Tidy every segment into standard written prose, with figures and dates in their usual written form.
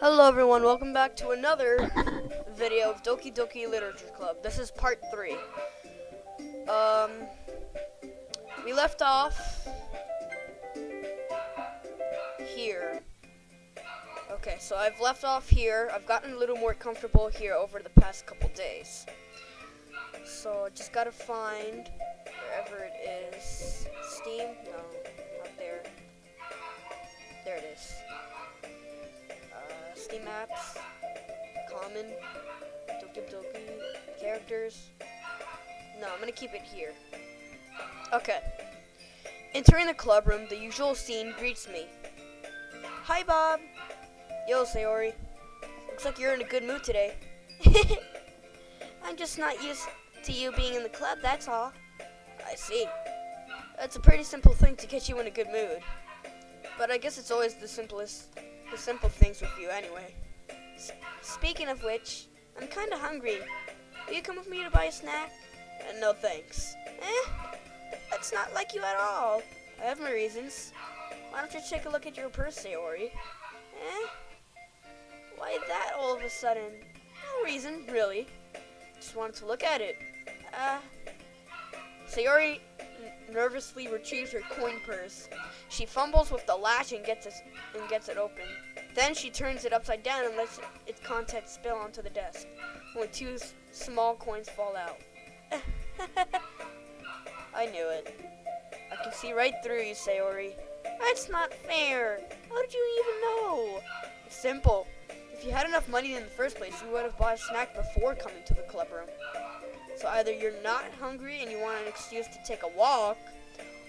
Hello everyone, welcome back to another video of Doki Doki Literature Club. This is part 3. We left off here. Okay, so I've left off here. I've gotten a little more comfortable here over the past couple days. So I just gotta find wherever it is. Steam? No, not there. There it is. Steam apps, common, Doki Doki, characters. No, I'm gonna keep it here. Okay. Entering the club room, the usual scene greets me. Hi, Bob. Yo, Sayori. Looks like you're in a good mood today. I'm just not used to you being in the club, that's all. I see. That's a pretty simple thing to get you in a good mood. But I guess it's always the simple things with you anyway. Speaking of which, I'm kinda hungry. Will you come with me to buy a snack? No thanks. That's not like you at all. I have my reasons. Why don't you take a look at your purse, Sayori? Why that all of a sudden? No reason, really. Just wanted to look at it. Sayori nervously retrieves her coin purse. She fumbles with the latch and gets it open. Then she turns it upside down and lets its contents spill onto the desk. Only 2 small coins fall out. I knew it. I can see right through you, Sayori. That's not fair. How did you even know? It's simple. If you had enough money in the first place, you would have bought a snack before coming to the club room. So either you're not hungry and you want an excuse to take a walk,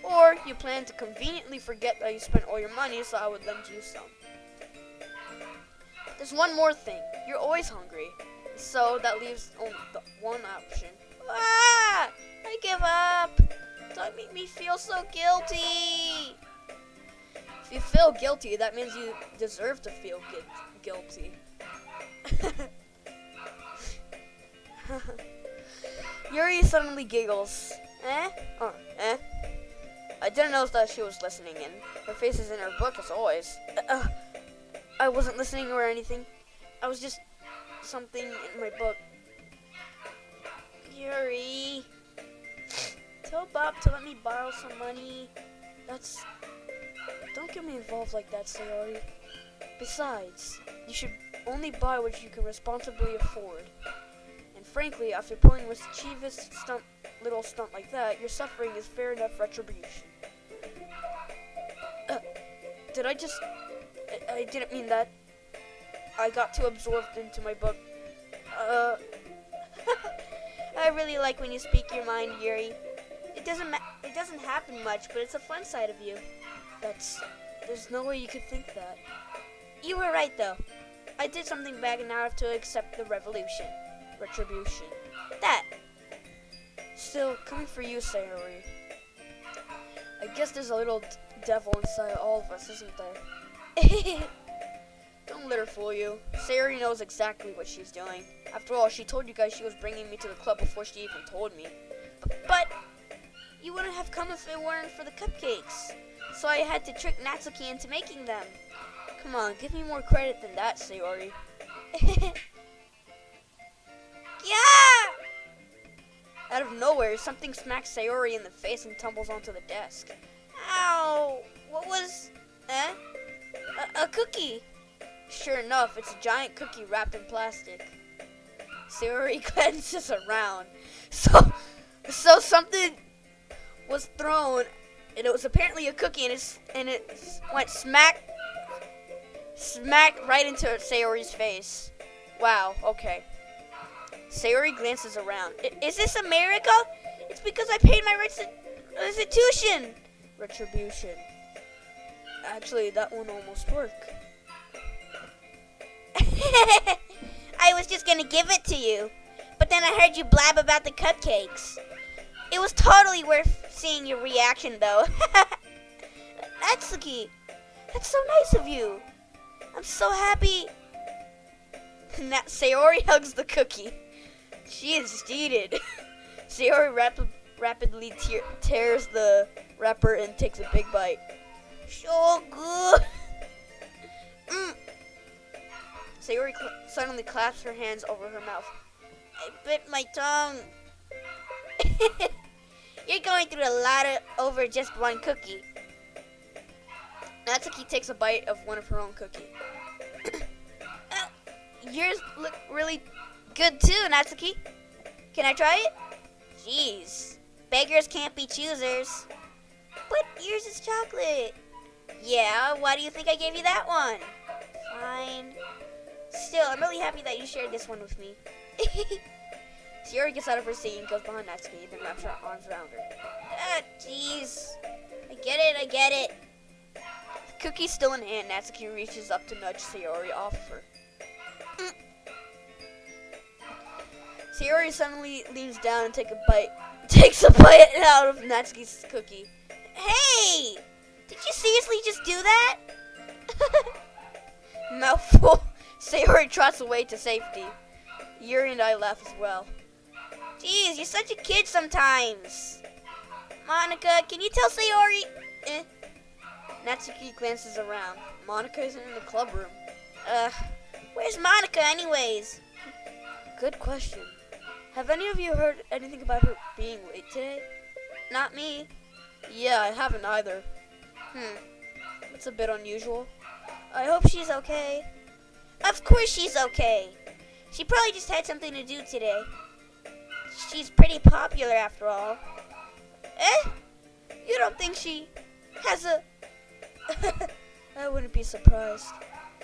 or you plan to conveniently forget that you spent all your money, so I would lend you some. There's one more thing. You're always hungry. So that leaves only the one option. I give up. Don't make me feel so guilty. If you feel guilty, that means you deserve to feel guilty. Yuri suddenly giggles. I didn't notice that she was listening in. Her face is in her book as always. I wasn't listening or anything. I was just something in my book. Yuri, tell Bob to let me borrow some money. Don't get me involved like that, Sayori. Besides, you should only buy what you can responsibly afford. And frankly, after pulling a mischievous little stunt like that, your suffering is fair enough retribution. I didn't mean that. I got too absorbed into my book. I really like when you speak your mind, Yuri. It doesn't happen much, but it's a fun side of you. There's no way you could think that. You were right, though. I did something bad and now I have to accept the retribution. That. Still, coming for you, Sayori. I guess there's a little devil inside all of us, isn't there? Don't let her fool you. Sayori knows exactly what she's doing. After all, she told you guys she was bringing me to the club before she even told me. But you wouldn't have come if it weren't for the cupcakes. So I had to trick Natsuki into making them. Come on, give me more credit than that, Sayori. Yeah! Out of nowhere, something smacks Sayori in the face and tumbles onto the desk. Ow! What was... A cookie! Sure enough, it's a giant cookie wrapped in plastic. Sayori glances around. So something was thrown, and it was apparently a cookie, and it went smack right into Sayori's face. Wow, okay. Sayori glances around. Is this a miracle? It's because I paid my restitution. Retribution. Actually, that won't almost work. I was just gonna give it to you, but then I heard you blab about the cupcakes. It was totally worth seeing your reaction, though. Natsuki, that's so nice of you. I'm so happy. Sayori hugs the cookie. She is cheated. Sayori rapidly tears the wrapper and takes a big bite. So good. Sayori suddenly claps her hands over her mouth. I bit my tongue. You're going through a lot over just one cookie. Natsuki takes a bite of one of her own cookie. Yours look really good too, Natsuki. Can I try it? Jeez. Beggars can't be choosers. But yours is chocolate. Yeah, why do you think I gave you that one? Fine. Still, I'm really happy that you shared this one with me. Sayori gets out of her seat and goes behind Natsuki, then wraps her arms around her. Ah, jeez. I get it. Cookie still in hand, Natsuki reaches up to nudge Sayori off of her. Sayori suddenly leans down and takes a bite out of Natsuki's cookie. Hey! Did you seriously just do that? Mouthful. Sayori trots away to safety. Yuri and I laugh as well. Jeez, you're such a kid sometimes. Monica, can you tell Sayori? Natsuki glances around. Monica isn't in the club room. Where's Monica anyways? Good question. Have any of you heard anything about her being late today? Not me. Yeah, I haven't either. It's a bit unusual. I hope she's okay. Of course she's okay. She probably just had something to do today. She's pretty popular after all. You don't think she has a... I wouldn't be surprised.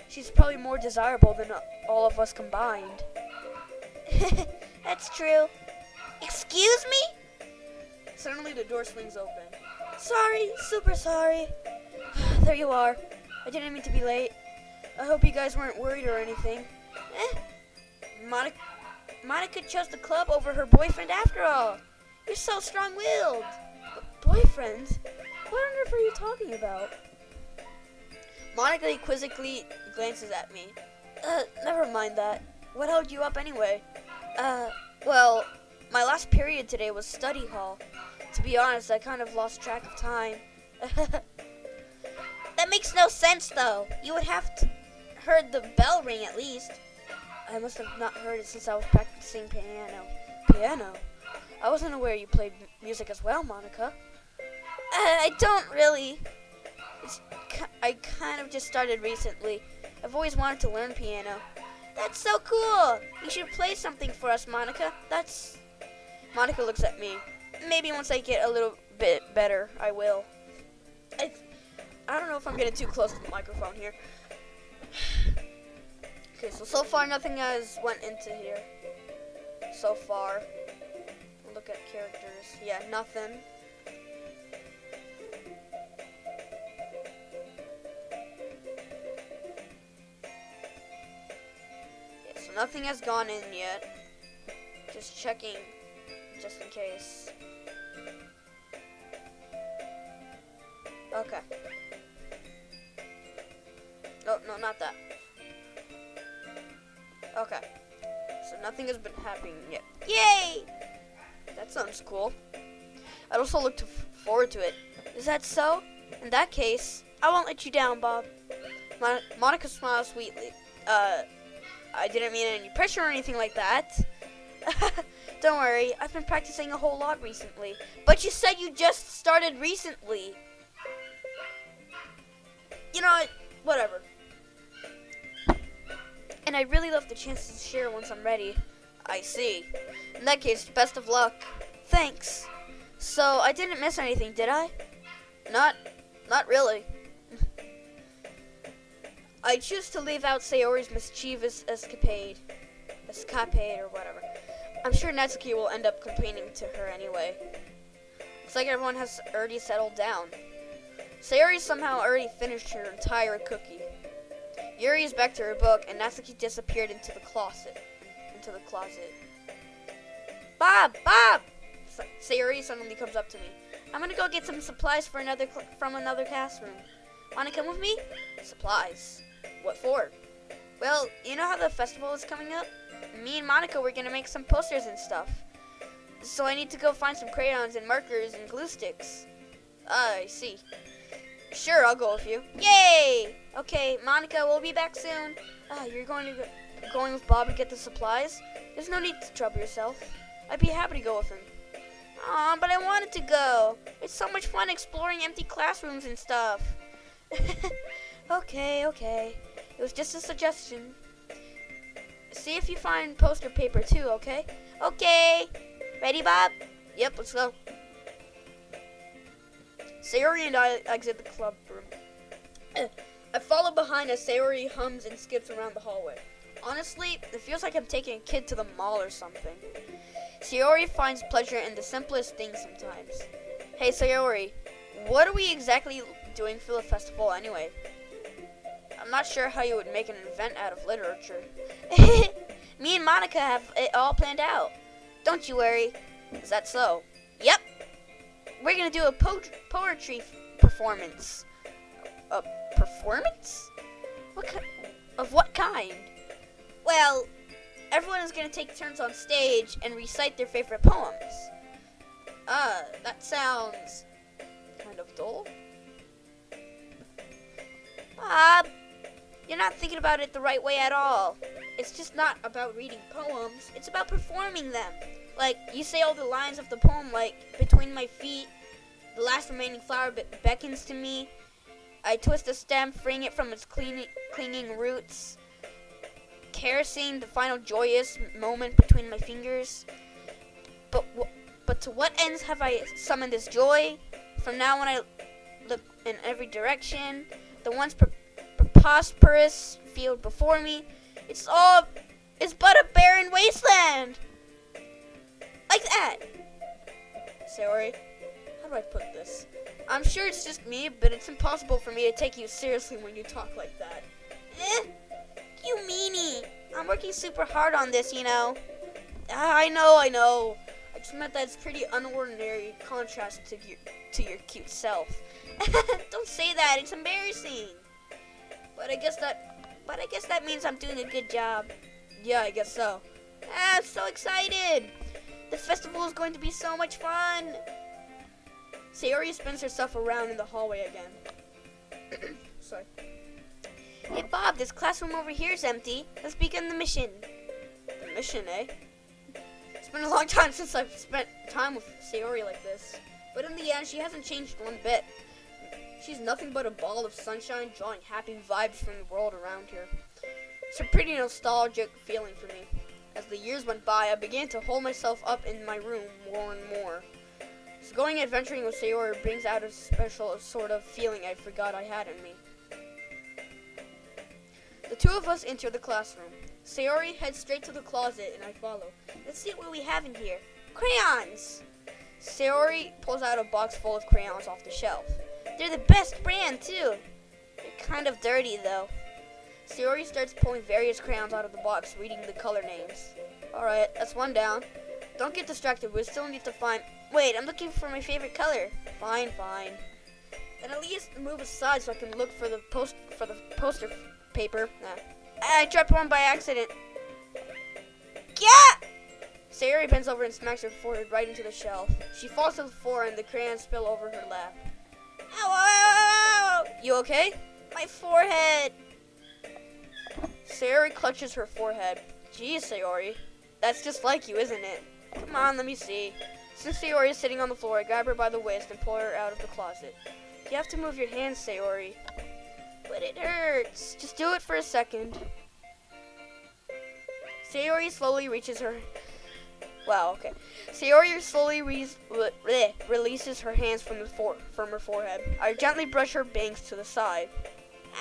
She's probably more desirable than all of us combined. That's true. Excuse me? Suddenly the door swings open. Sorry, super sorry. There you are. I didn't mean to be late. I hope you guys weren't worried or anything. Monica chose the club over her boyfriend after all. You're so strong-willed. Boyfriend? What on earth are you talking about? Monica quizzically glances at me. Never mind that. What held you up anyway? Well, my last period today was study hall. To be honest, I kind of lost track of time. That makes no sense, though. You would have to heard the bell ring at least. I must have not heard it since I was practicing piano. Piano? I wasn't aware you played music as well, Monica. I don't really. I kind of just started recently. I've always wanted to learn piano. That's so cool. You should play something for us, Monica. Monica looks at me. Maybe once I get a little bit better, I will. I don't know if I'm getting too close to the microphone here. Okay, so far nothing has went into here. So far. Look at characters. Yeah, nothing. Yeah, so nothing has gone in yet. Just checking, just in case. Okay. Oh, no, not that. Okay. So nothing has been happening yet. Yay! That sounds cool. I'd also look forward to it. Is that so? In that case, I won't let you down, Bob. Monica smiles sweetly. I didn't mean any pressure or anything like that. Don't worry, I've been practicing a whole lot recently. But you said you just started recently. You know what? Whatever. And I'd really love the chance to share once I'm ready. I see. In that case, best of luck. Thanks. So, I didn't miss anything, did I? Not really. I choose to leave out Sayori's mischievous escapade or whatever. I'm sure Natsuki will end up complaining to her anyway. Looks like everyone has already settled down. Sayori somehow already finished her entire cookie. Yuri is back to her book, and Natsuki disappeared into the closet. Bob! Sayori suddenly comes up to me. I'm gonna go get some supplies from another classroom. Wanna come with me? Supplies? What for? Well, you know how the festival is coming up? Me and Monica were gonna make some posters and stuff. So I need to go find some crayons and markers and glue sticks. I see. Sure, I'll go with you. Yay! Okay, Monica, we'll be back soon. You're going with Bob to get the supplies? There's no need to trouble yourself. I'd be happy to go with him. Aw, but I wanted to go. It's so much fun exploring empty classrooms and stuff. Okay. It was just a suggestion. See if you find poster paper too, okay? Okay. Ready, Bob? Yep, let's go. Sayori and I exit the club room. I follow behind as Sayori hums and skips around the hallway. Honestly, it feels like I'm taking a kid to the mall or something. Sayori finds pleasure in the simplest things sometimes. Hey Sayori, what are we exactly doing for the festival anyway? I'm not sure how you would make an event out of literature. Me and Monica have it all planned out. Don't you worry. Is that so? Yep. We're gonna do a poetry performance. A performance? Of what kind? Well, everyone is going to take turns on stage and recite their favorite poems. That sounds kind of dull. Bob, you're not thinking about it the right way at all. It's just not about reading poems. It's about performing them. Like, you say all the lines of the poem, like, between my feet, the last remaining flower beckons to me. I twist a stem, freeing it from its clinging roots. Caressing the final joyous moment between my fingers. But to what ends have I summoned this joy? From now when I look in every direction, the once preposterous field before me, it's but a barren wasteland. Like that. Sorry, how do I put this? I'm sure it's just me, but it's impossible for me to take you seriously when you talk like that. You meanie. I'm working super hard on this, you know. I know. I just meant that it's pretty unordinary contrast to your cute self. Don't say that. It's embarrassing. But I guess that means I'm doing a good job. Yeah, I guess so. I'm so excited. The festival is going to be so much fun. Sayori spins herself around in the hallway again. Sorry. Hey Bob, this classroom over here is empty. Let's begin the mission. The mission, eh? It's been a long time since I've spent time with Sayori like this. But in the end, she hasn't changed one bit. She's nothing but a ball of sunshine, drawing happy vibes from the world around here. It's a pretty nostalgic feeling for me. As the years went by, I began to hold myself up in my room more and more. So going adventuring with Sayori brings out a special sort of feeling I forgot I had in me. The two of us enter the classroom. Sayori heads straight to the closet and I follow. Let's see what we have in here. Crayons! Sayori pulls out a box full of crayons off the shelf. They're the best brand too. They're kind of dirty though. Sayori starts pulling various crayons out of the box, reading the color names. Alright, that's one down. Don't get distracted, we still need to find... Wait, I'm looking for my favorite color. Fine. Then at least move aside so I can look for the poster paper. Nah. I dropped one by accident. Yeah! Sayori bends over and smacks her forehead right into the shelf. She falls to the floor and the crayons spill over her lap. Ow! You okay? My forehead! Sayori clutches her forehead. Geez, Sayori. That's just like you, isn't it? Come on, let me see. Since Sayori is sitting on the floor, I grab her by the waist and pull her out of the closet. You have to move your hands, Sayori. But it hurts. Just do it for a second. Sayori slowly reaches her... Wow, okay. Sayori slowly releases her hands from her forehead. I gently brush her bangs to the side.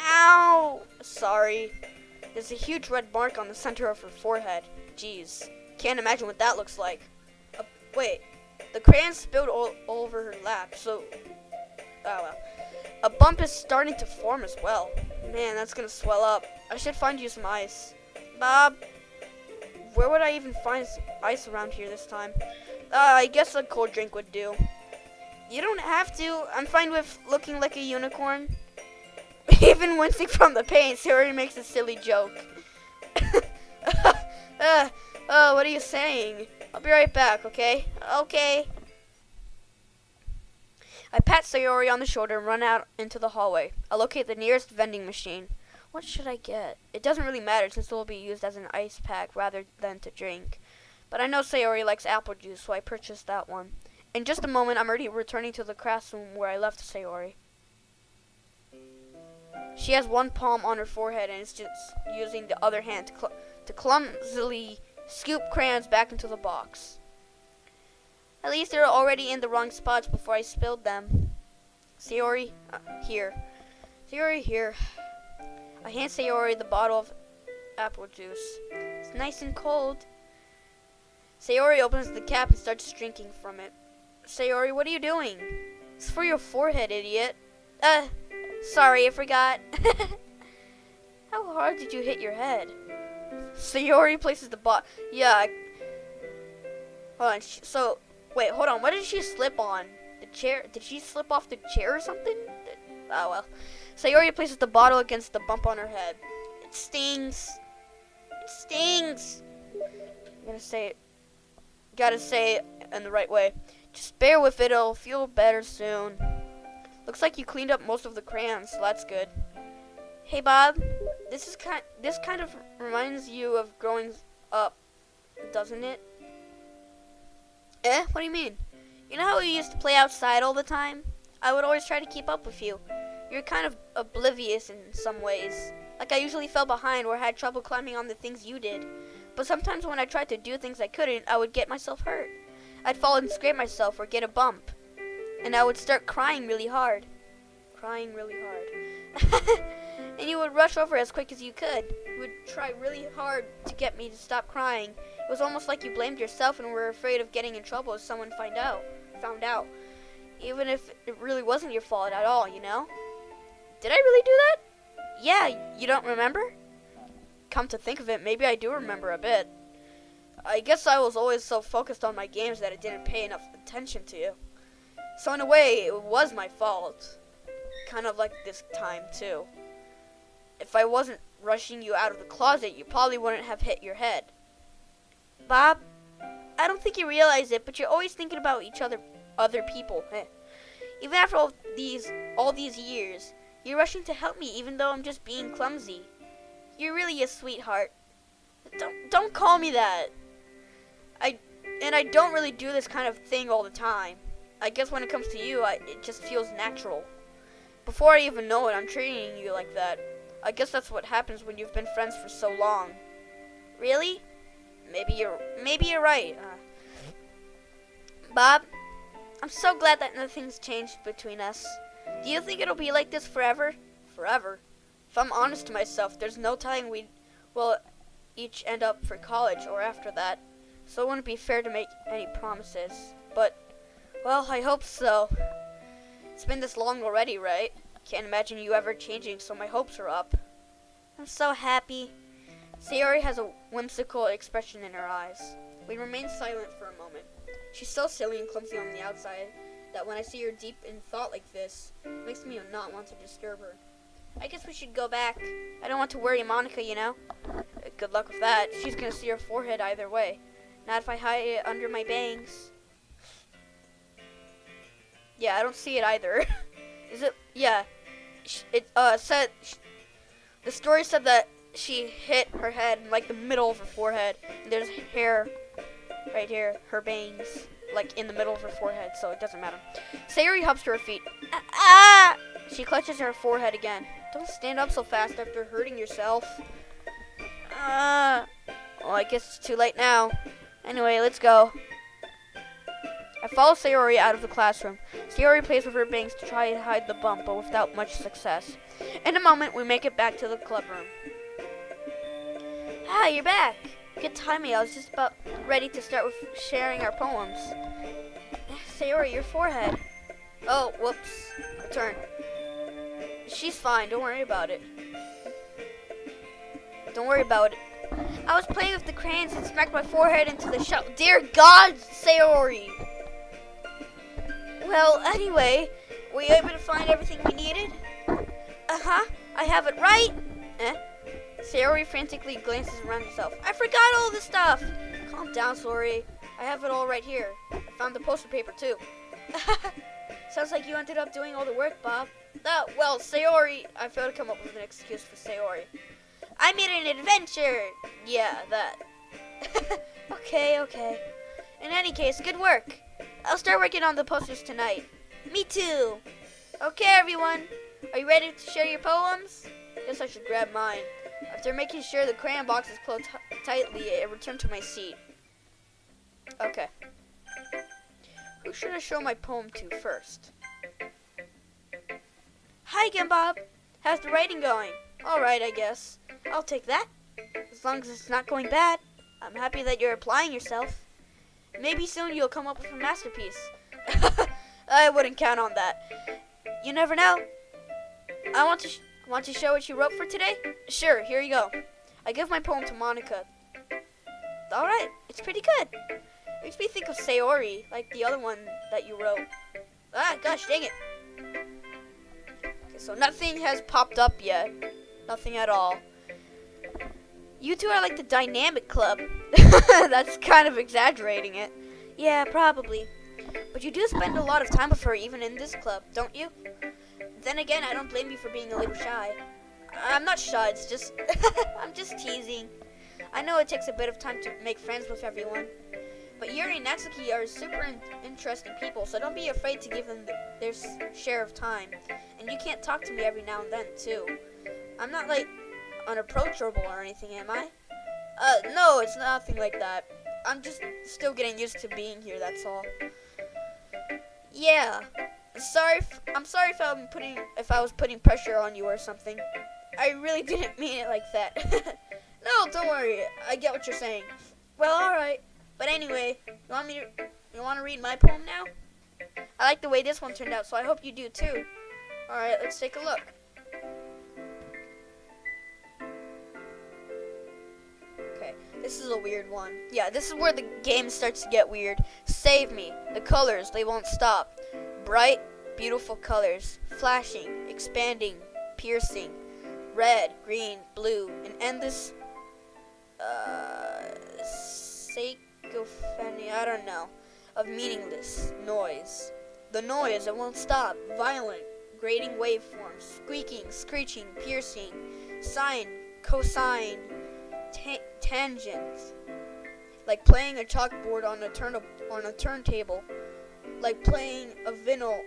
Ow! Sorry. There's a huge red mark on the center of her forehead. Jeez. Can't imagine what that looks like. Wait. The crayon spilled all over her lap, so... Oh, well. A bump is starting to form as well. Man, that's gonna swell up. I should find you some ice. Bob, where would I even find some ice around here this time? I guess a cold drink would do. You don't have to. I'm fine with looking like a unicorn. Even wincing from the pain, Sayori makes a silly joke. What are you saying? I'll be right back, okay? Okay. I pat Sayori on the shoulder and run out into the hallway. I locate the nearest vending machine. What should I get? It doesn't really matter since it will be used as an ice pack rather than to drink. But I know Sayori likes apple juice, so I purchased that one. In just a moment, I'm already returning to the classroom where I left Sayori. She has one palm on her forehead and is just using the other hand to clumsily scoop crayons back into the box. At least they're already in the wrong spots before I spilled them. Sayori, here. Sayori, here. I hand Sayori the bottle of apple juice. It's nice and cold. Sayori opens the cap and starts drinking from it. Sayori, what are you doing? It's for your forehead, idiot. Sorry, I forgot. How hard did you hit your head? Sayori places the bottle. Yeah. Hold on. Wait, hold on. What did she slip on? The chair? Did she slip off the chair or something? Oh, well. Sayori places the bottle against the bump on her head. It stings. It stings. Gotta say it in the right way. Just bear with it. It'll feel better soon. Looks like you cleaned up most of the crayons, so that's good. Hey, Bob. This kind of reminds you of growing up, doesn't it? What do you mean? You know how we used to play outside all the time? I would always try to keep up with you. You're kind of oblivious in some ways. Like I usually fell behind or had trouble climbing on the things you did. But sometimes when I tried to do things I couldn't, I would get myself hurt. I'd fall and scrape myself or get a bump. And I would start crying really hard. And you would rush over as quick as you could. You would try really hard to get me to stop crying. It was almost like you blamed yourself and were afraid of getting in trouble if someone found out. Even if it really wasn't your fault at all, you know? Did I really do that? Yeah, you don't remember? Come to think of it, maybe I do remember a bit. I guess I was always so focused on my games that I didn't pay enough attention to you. So in a way, it was my fault. Kind of like this time, too. If I wasn't rushing you out of the closet, you probably wouldn't have hit your head. Bob, I don't think you realize it, but you're always thinking about other people. Even after all these years, you're rushing to help me even though I'm just being clumsy. You're really a sweetheart. Don't call me that. I don't really do this kind of thing all the time. I guess when it comes to you, it just feels natural. Before I even know it, I'm treating you like that. I guess that's what happens when you've been friends for so long. Really? Maybe you're right. Bob, I'm so glad that nothing's changed between us. Do you think it'll be like this forever? Forever? If I'm honest to myself, there's no telling we will each end up for college or after that. So it wouldn't be fair to make any promises. But, well, I hope so. It's been this long already, right? Can't imagine you ever changing, so my hopes are up. I'm so happy. Sayori has a whimsical expression in her eyes. We remain silent for a moment. She's so silly and clumsy on the outside that when I see her deep in thought like this, it makes me not want to disturb her. I guess we should go back. I don't want to worry Monica, you know? Good luck with that. She's gonna see her forehead either way. Not if I hide it under my bangs. Yeah, I don't see it either. Is it? Yeah. It said the story said that she hit her head in like the middle of her forehead. And there's hair right here, her bangs, like in the middle of her forehead, so it doesn't matter. Sayori hops to her feet. Ah! She clutches her forehead again. Don't stand up so fast after hurting yourself. Well, I guess it's too late now. Anyway, let's go. I follow Sayori out of the classroom. Sayori plays with her bangs to try and hide the bump, but without much success. In a moment, we make it back to the club room. Ah, you're back. Good timing. I was just about ready to start with sharing our poems. Sayori, your forehead. Oh, whoops. Turn. She's fine. Don't worry about it. Don't worry about it. I was playing with the crayons and smacked my forehead into the shell. Dear God, Sayori. Well, anyway, were you able to find everything we needed? Uh-huh. I have it right. Sayori frantically glances around herself. I forgot all the stuff. Calm down, Sayori. I have it all right here. I found the poster paper, too. Sounds like you ended up doing all the work, Bob. Well, Sayori, I failed to come up with an excuse for Sayori. I made an adventure! Yeah, that. Okay. In any case, good work. I'll start working on the posters tonight. Me too. Okay, everyone. Are you ready to share your poems? Guess I should grab mine. After making sure the crayon box is closed tightly, I returned to my seat. Okay. Who should I show my poem to first? Hi again, Bob. How's the writing going? Alright, I guess. I'll take that. As long as it's not going bad. I'm happy that you're applying yourself. Maybe soon you'll come up with a masterpiece. I wouldn't count on that. You never know. I want to show what you wrote for today? Sure, here you go. I give my poem to Monica. Alright, it's pretty good. Makes me think of Sayori, like the other one that you wrote. Gosh, dang it. Okay, so nothing has popped up yet. Nothing at all. You two are like the dynamic club. That's kind of exaggerating it. Yeah, probably. But you do spend a lot of time with her even in this club, don't you? Then again, I don't blame you for being a little shy. I'm not shy, it's just... I'm just teasing. I know it takes a bit of time to make friends with everyone. But Yuri and Natsuki are super interesting people, so don't be afraid to give them their share of time. And you can't talk to me every now and then, too. I'm not, like, unapproachable or anything, am I? No, it's nothing like that. I'm just still getting used to being here, that's all. Yeah. I'm sorry if I was putting pressure on you or something. I really didn't mean it like that. No, don't worry. I get what you're saying. Well, alright. But anyway, you want to read my poem now? I like the way this one turned out, so I hope you do too. Alright, let's take a look. Okay, this is a weird one. Yeah, this is where the game starts to get weird. Save me. The colors, they won't stop. Bright, beautiful colors. Flashing, expanding, piercing. Red, green, blue, an endless cacophony, I don't know, of meaningless noise. The noise, it won't stop. Violent, grating waveforms, squeaking, screeching, piercing, sine, cosine, tangent. Like playing a chalkboard on a turntable. Like playing a vinyl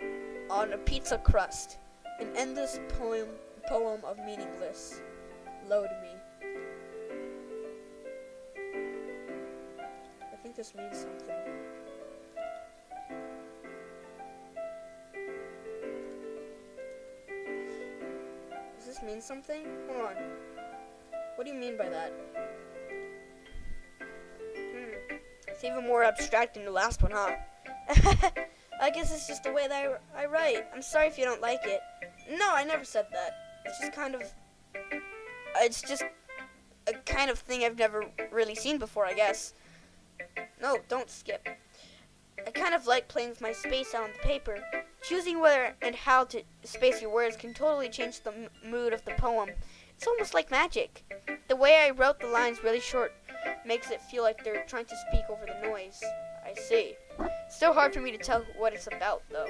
on a pizza crust. An endless poem of meaningless. Load me. I think this means something. Does this mean something? Hold on. What do you mean by that? It's even more abstract than the last one, huh? I guess it's just the way that I write. I'm sorry if you don't like it. No, I never said that. It's just a kind of thing I've never really seen before, I guess. No, don't skip. I kind of like playing with my space out on the paper. Choosing whether and how to space your words can totally change the mood of the poem. It's almost like magic. The way I wrote the lines really short makes it feel like they're trying to speak over the noise. I see. It's still hard for me to tell what it's about, though.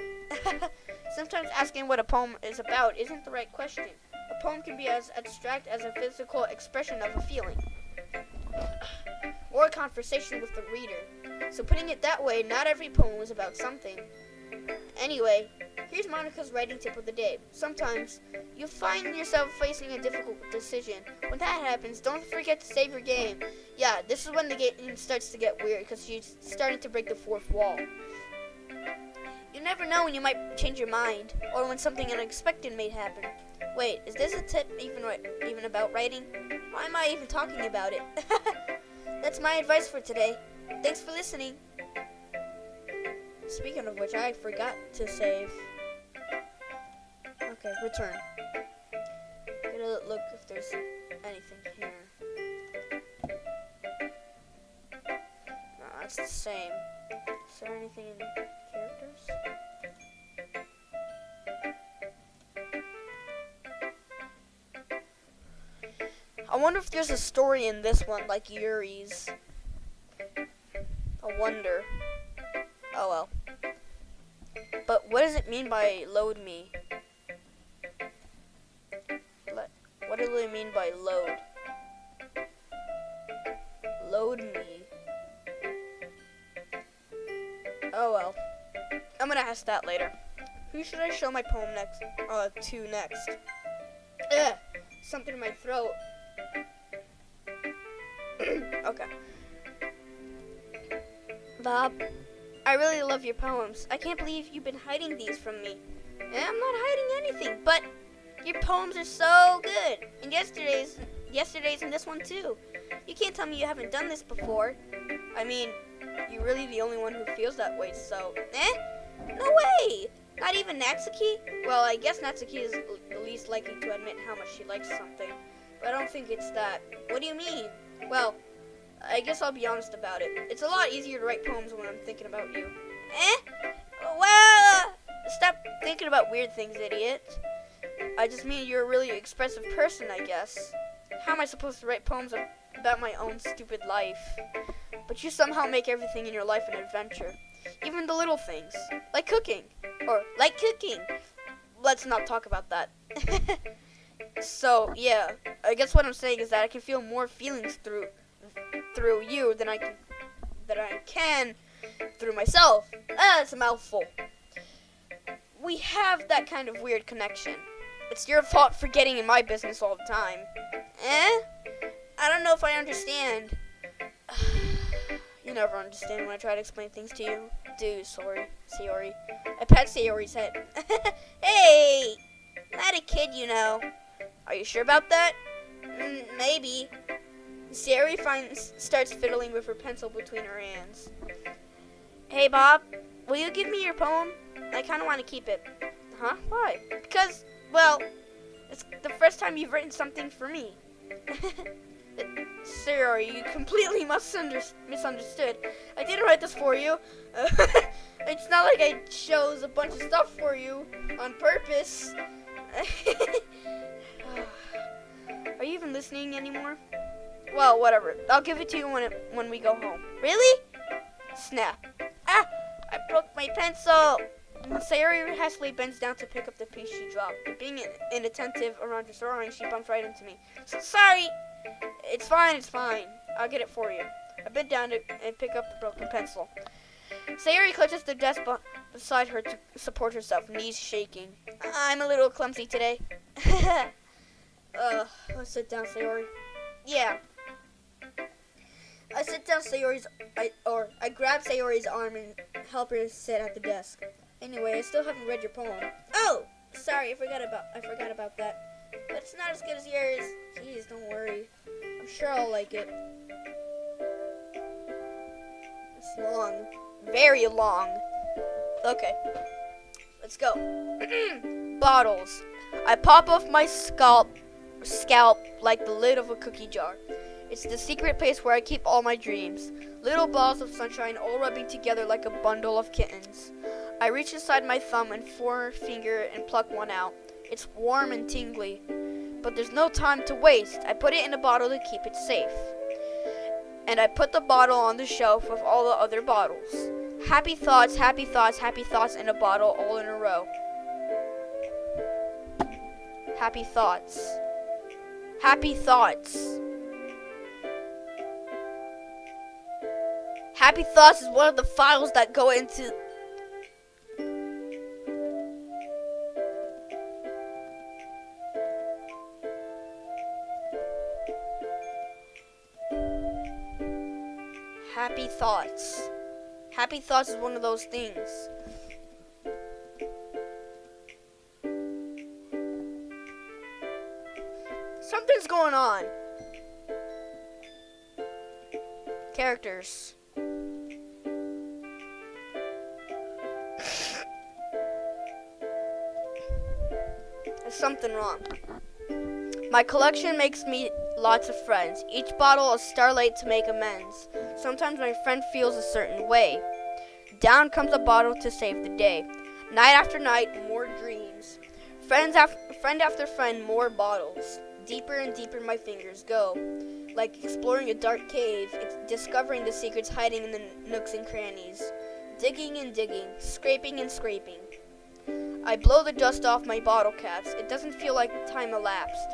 Sometimes asking what a poem is about isn't the right question. A poem can be as abstract as a physical expression of a feeling, or a conversation with the reader. So putting it that way, not every poem is about something. Anyway, here's Monica's writing tip of the day. Sometimes you find yourself facing a difficult decision. When that happens, don't forget to save your game. Yeah, this is when the game starts to get weird, because you're starting to break the fourth wall. You never know when you might change your mind, or when something unexpected may happen. Wait, is this a tip even about writing? Why am I even talking about it? That's my advice for today. Thanks for listening. Speaking of which, I forgot to save. Okay, return. Gonna look if there's anything here. No, that's the same. Is there anything in characters? I wonder if there's a story in this one like Yuri's. I wonder. Oh well. But What does it mean by load me? What do they mean by load? Load me. Oh well. I'm gonna ask that later. Who should I show my poem next? To next. Ugh, something in my throat. Okay. Bob, I really love your poems. I can't believe you've been hiding these from me. And I'm not hiding anything, but your poems are so good. And yesterday's and this one too. You can't tell me you haven't done this before. I mean, you're really the only one who feels that way, so... No way! Not even Natsuki? Well, I guess Natsuki is the least likely to admit how much she likes something. But I don't think it's that. What do you mean? Well, I guess I'll be honest about it. It's a lot easier to write poems when I'm thinking about you. Well, stop thinking about weird things, idiot. I just mean you're a really expressive person, I guess. How am I supposed to write poems about my own stupid life? But you somehow make everything in your life an adventure. Even the little things. Like cooking. Or, like cooking. Let's not talk about that. So, yeah. I guess what I'm saying is that I can feel more feelings through you than I can through myself. It's a mouthful. We have that kind of weird connection. It's your fault for getting in my business all the time. I don't know if I understand. You never understand when I try to explain things to you. Dude, Sayori. I pat Sayori's head. Hey! Not a kid, you know. Are you sure about that? Maybe. Sayori starts fiddling with her pencil between her hands. Hey, Bob, will you give me your poem? I kind of want to keep it. Huh? Why? Because, well, it's the first time you've written something for me. Sayori, you completely misunderstood. I didn't write this for you. It's not like I chose a bunch of stuff for you on purpose. Are you even listening anymore? Well, whatever. I'll give it to you when we go home. Really? Snap. I broke my pencil. Sayori hastily bends down to pick up the piece she dropped. But being inattentive around her throwing, she bumped right into me. So sorry. It's fine. I'll get it for you. I bend down and pick up the broken pencil. Sayori clutches the desk beside her to support herself, knees shaking. I'm a little clumsy today. Let's sit down, Sayori. Yeah. I sit down I grab Sayori's arm and help her sit at the desk. Anyway, I still haven't read your poem. Oh, sorry, I forgot about that. But it's not as good as yours. Jeez, don't worry. I'm sure I'll like it. It's long. Very long. Okay. Let's go. Bottles. I pop off my scalp like the lid of a cookie jar. It's the secret place where I keep all my dreams. Little balls of sunshine all rubbing together like a bundle of kittens. I reach inside my thumb and forefinger and pluck one out. It's warm and tingly. But there's no time to waste. I put it in a bottle to keep it safe. And I put the bottle on the shelf with all the other bottles. Happy thoughts, happy thoughts, happy thoughts in a bottle all in a row. Happy thoughts. Happy thoughts. Happy thoughts is one of the files that go into... Happy thoughts. Happy thoughts is one of those things. Something's going on. Characters. There's something wrong. My collection makes me lots of friends. Each bottle a starlight to make amends. Sometimes my friend feels a certain way. Down comes a bottle to save the day. Night after night, more dreams. Friend after friend, more bottles. Deeper and deeper my fingers go. Like exploring a dark cave, discovering the secrets hiding in the nooks and crannies. Digging and digging, scraping and scraping. I blow the dust off my bottle caps. It doesn't feel like time elapsed.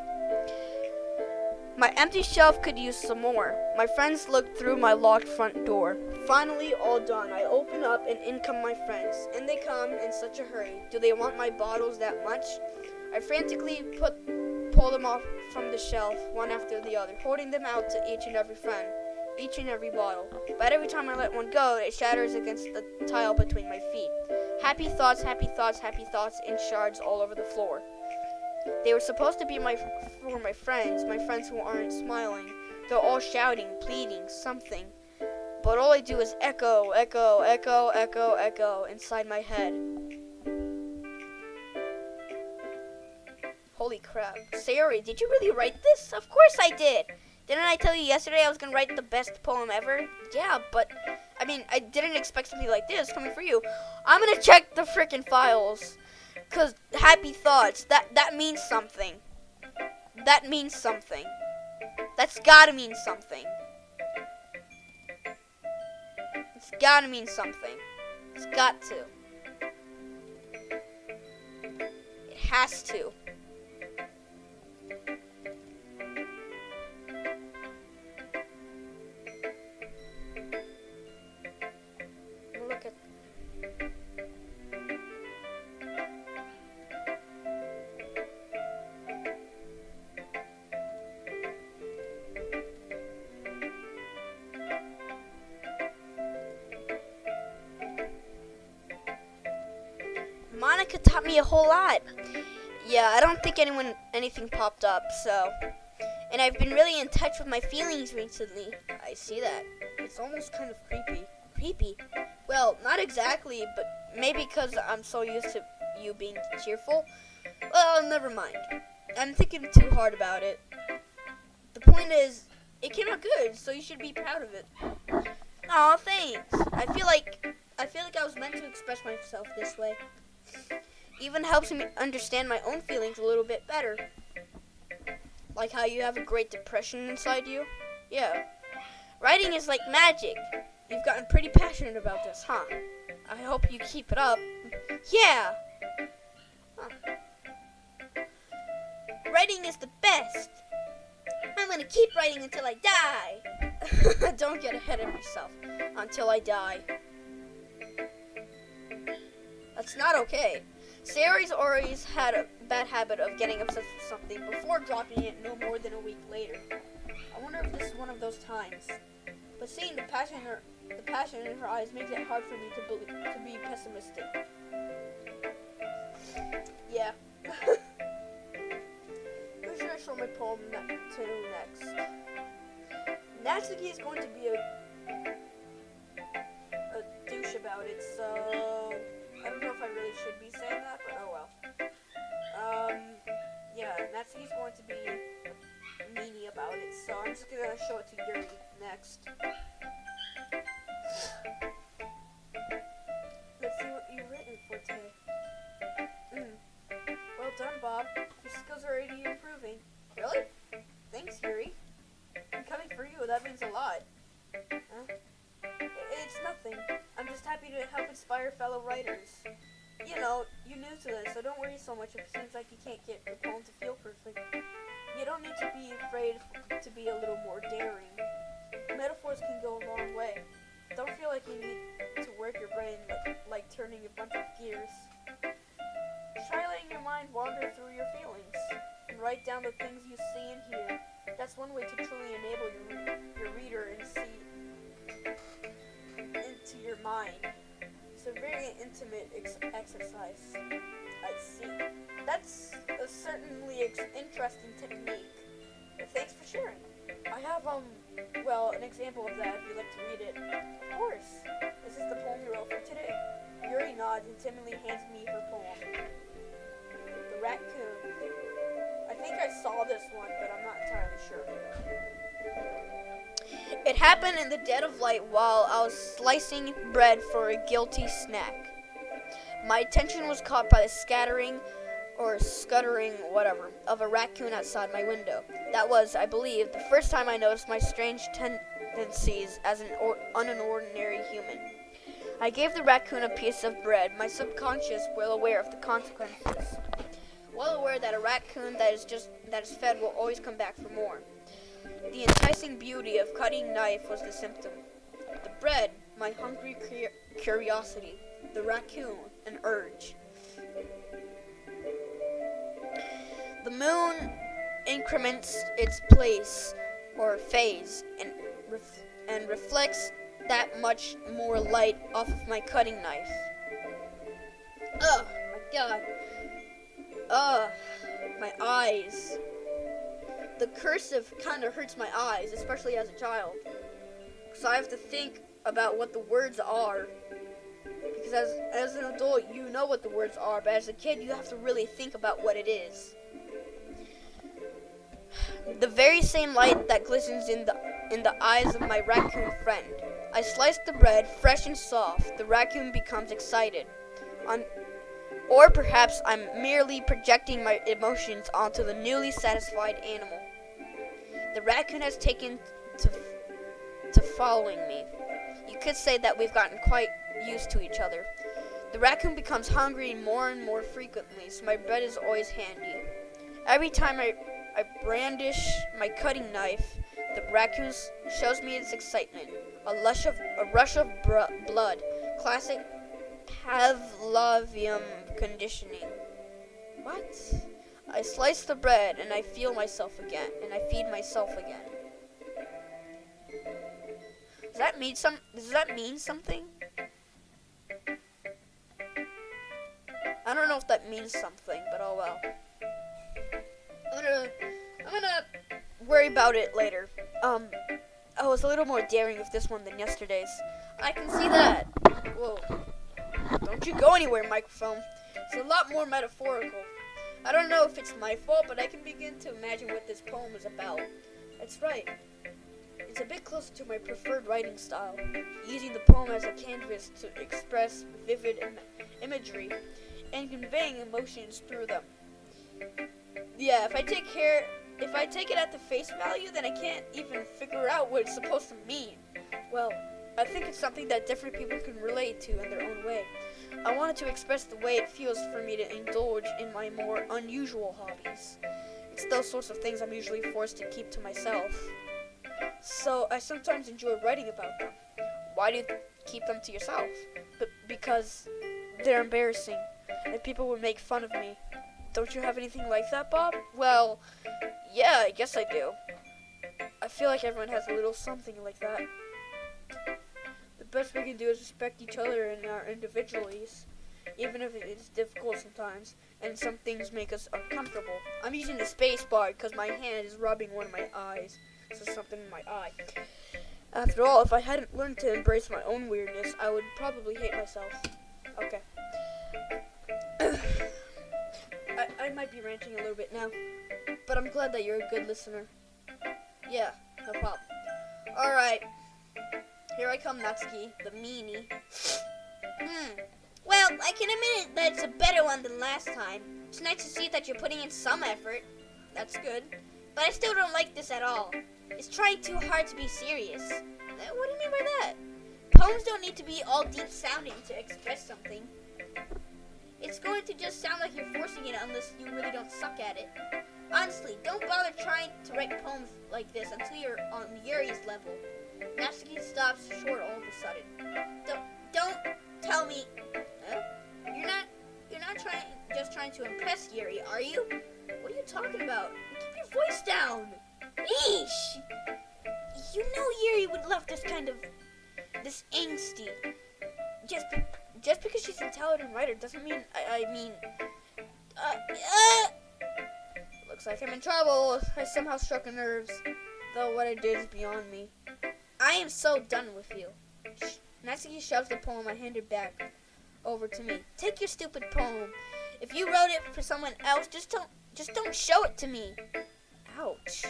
My empty shelf could use some more. My friends looked through my locked front door. Finally, all done. I open up and in come my friends. In they come in such a hurry. Do they want my bottles that much? I frantically pull them off from the shelf, one after the other, holding them out to each and every friend, each and every bottle. But every time I let one go, it shatters against the tile between my feet. Happy thoughts, happy thoughts, happy thoughts in shards all over the floor. They were supposed to be for my friends who aren't smiling. They're all shouting, pleading, something. But all I do is echo, echo, echo, echo, echo inside my head. Holy crap. Sayori, did you really write this? Of course I did. Didn't I tell you yesterday I was going to write the best poem ever? Yeah, but, I didn't expect something like this coming from you. I'm going to check the frickin' files. Because happy thoughts, that means something. That means something. That's gotta mean something. It's gotta mean something. It's got to. It has to. Look at... Monica taught me a whole lot. Yeah, I don't think anything popped up, so. And I've been really in touch with my feelings recently. I see that. It's almost kind of creepy. Creepy? Well, not exactly, but maybe because I'm so used to you being cheerful. Well, never mind. I'm thinking too hard about it. The point is, it came out good, so you should be proud of it. Aw, thanks. I feel like I was meant to express myself this way. Even helps me understand my own feelings a little bit better. Like how you have a great depression inside you? Yeah. Writing is like magic. You've gotten pretty passionate about this, huh? I hope you keep it up. Yeah! Huh. Writing is the best. I'm gonna keep writing until I die. Don't get ahead of yourself. Until I die. That's not okay. Sayori's always had a bad habit of getting obsessed with something before dropping it no more than a week later. I wonder if this is one of those times. But seeing the passion in her eyes makes it hard for me to be pessimistic. Yeah. Who should I show my poem to next? Natsuki is going to be a douche about it, so I don't know if I really should be saying that, but oh well. Yeah, Natsuki's going to be meanie about it, so I'm just gonna show it to Yuri next. Let's see what you've written for today. Well done, Bob. Your skills are already improving. Really? Thanks, Yuri. I'm coming for you. That means a lot. Huh? It's nothing. I'm just happy to help inspire fellow writers. You know, you're new to this, so don't worry so much if it seems like you can't get your poem to feel perfect. You don't need to be afraid to be a little more daring. Metaphors can go a long way. Don't feel like you need to work your brain like turning a bunch of gears. Try letting your mind wander through your feelings and write down the things you see and hear. That's one way to truly enable your reader and see into your mind. It's a very intimate exercise. I see. That's a certainly interesting technique. Thanks for sharing. I have, an example of that if you'd like to read it. Of course. This is the poem you wrote for today. Yuri nods and timidly hands me her poem. The Raccoon. I think I saw this one, but I'm not entirely sure. It happened in the dead of light while I was slicing bread for a guilty snack. My attention was caught by the scuttering, whatever, of a raccoon outside my window. That was, I believe, the first time I noticed my strange tendencies as an unordinary human. I gave the raccoon a piece of bread, my subconscious well aware of the consequences. Well aware that a raccoon that is fed will always come back for more. The enticing beauty of cutting knife was the symptom. The bread, my hungry curiosity. The raccoon, an urge. The moon increments its place or phase and reflects that much more light off of my cutting knife. Oh my god. My eyes. The cursive kind of hurts my eyes, especially as a child. So I have to think about what the words are. Because as an adult, you know what the words are, but as a kid, you have to really think about what it is. The very same light that glistens in the eyes of my raccoon friend. I slice the bread, fresh and soft. The raccoon becomes excited. Or perhaps I'm merely projecting my emotions onto the newly satisfied animal. The raccoon has taken to following me. You could say that we've gotten quite used to each other. The raccoon becomes hungry more and more frequently, so my bread is always handy. Every time I brandish my cutting knife, the raccoon shows me its excitement. A rush of blood. Classic Pavlovian conditioning. What? I slice the bread and I feel myself again, and I feed myself again. Does that mean something? I don't know if that means something, but oh well. I'm gonna worry about it later. I was a little more daring with this one than yesterday's. I can see that. Whoa. Don't you go anywhere, microphone. It's a lot more metaphorical. I don't know if it's my fault, but I can begin to imagine what this poem is about. That's right. It's a bit closer to my preferred writing style, using the poem as a canvas to express vivid imagery and conveying emotions through them. Yeah, if I take it at the face value, then I can't even figure out what it's supposed to mean. Well, I think it's something that different people can relate to in their own way. I wanted to express the way it feels for me to indulge in my more unusual hobbies. It's those sorts of things I'm usually forced to keep to myself. So I sometimes enjoy writing about them. Why do you keep them to yourself? Because they're embarrassing, and people would make fun of me. Don't you have anything like that, Bob? Well, yeah, I guess I do. I feel like everyone has a little something like that. The best we can do is respect each other and our individualities, even if it is difficult sometimes, and some things make us uncomfortable. I'm using the space bar because my hand is rubbing one of my eyes, so something in my eye. After all, if I hadn't learned to embrace my own weirdness, I would probably hate myself. Okay. I might be ranting a little bit now, but I'm glad that you're a good listener. Yeah, no problem. Alright. Here I come, Natsuki, the meanie. Well, I can admit that it's a better one than last time. It's nice to see that you're putting in some effort. That's good. But I still don't like this at all. It's trying too hard to be serious. What do you mean by that? Poems don't need to be all deep sounding to express something. It's going to just sound like you're forcing it unless you really don't suck at it. Honestly, don't bother trying to write poems like this until you're on Yuri's level. Natsuki stops short all of a sudden. Don't tell me. You're not trying to impress Yuri, are you? What are you talking about? Keep your voice down. Yeesh. You know Yuri would love this angsty. Just because she's an intelligent writer doesn't mean Looks like I'm in trouble. I somehow struck a nerve, though what I did is beyond me. I am so done with you. Natsuki shoves the poem I handed back over to me. Take your stupid poem. If you wrote it for someone else, just don't show it to me. Ouch.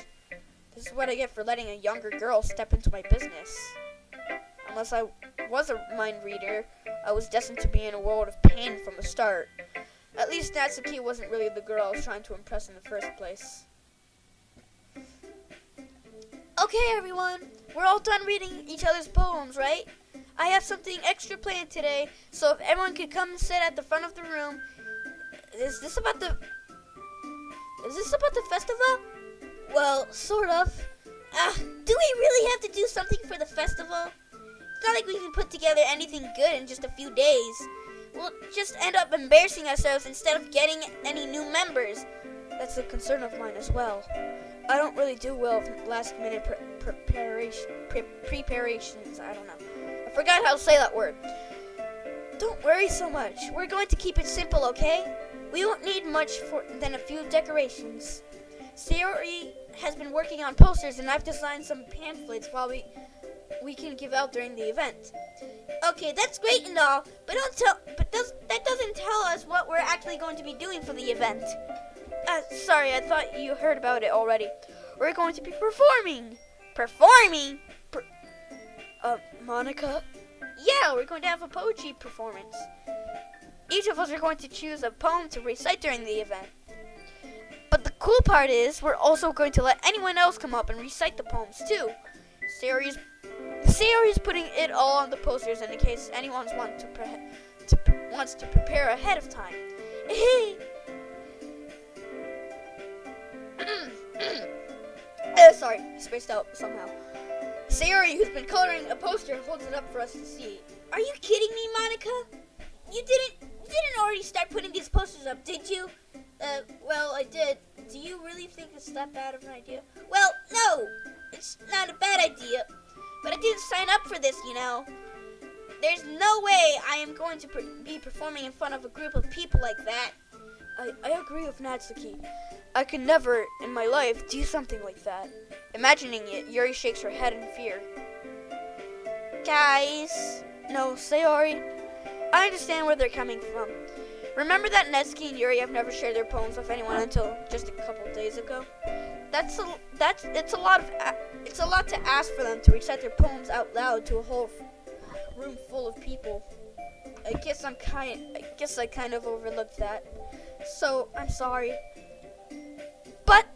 This is what I get for letting a younger girl step into my business. Unless I was a mind reader, I was destined to be in a world of pain from the start. At least Natsuki wasn't really the girl I was trying to impress in the first place. Okay, everyone. We're all done reading each other's poems, right? I have something extra planned today, so if everyone could come and sit at the front of the room. Is this about the festival? Well, sort of. Do we really have to do something for the festival? It's not like we can put together anything good in just a few days. We'll just end up embarrassing ourselves instead of getting any new members. That's a concern of mine as well. I don't really do well with last-minute preparations. I don't know. I forgot how to say that word. Don't worry so much. We're going to keep it simple, okay? We won't need much than a few decorations. Sayori has been working on posters, and I've designed some pamphlets we can give out during the event. Okay, that's great and all, but that doesn't tell us what we're actually going to be doing for the event. Sorry, I thought you heard about it already. We're going to be performing. Performing? Monica? Yeah, we're going to have a poetry performance. Each of us are going to choose a poem to recite during the event. But the cool part is, we're also going to let anyone else come up and recite the poems too. Sayori's putting it all on the posters in case anyone wants to prepare ahead of time. Sorry, spaced out somehow. Sayori, who's been coloring a poster, holds it up for us to see. Are you kidding me, Monica? You didn't already start putting these posters up, did you? Well, I did. Do you really think it's that bad of an idea? Well, no, it's not a bad idea. But I didn't sign up for this, you know. There's no way I am going to be performing in front of a group of people like that. I agree with Natsuki. I could never, in my life, do something like that. Imagining it, Yuri shakes her head in fear. Guys. No, Sayori. I understand where they're coming from. Remember that Natsuki and Yuri have never shared their poems with anyone until just a couple days ago? It's a lot to ask for them to recite their poems out loud to a whole room full of people. I guess I kind of overlooked that. So, I'm sorry. But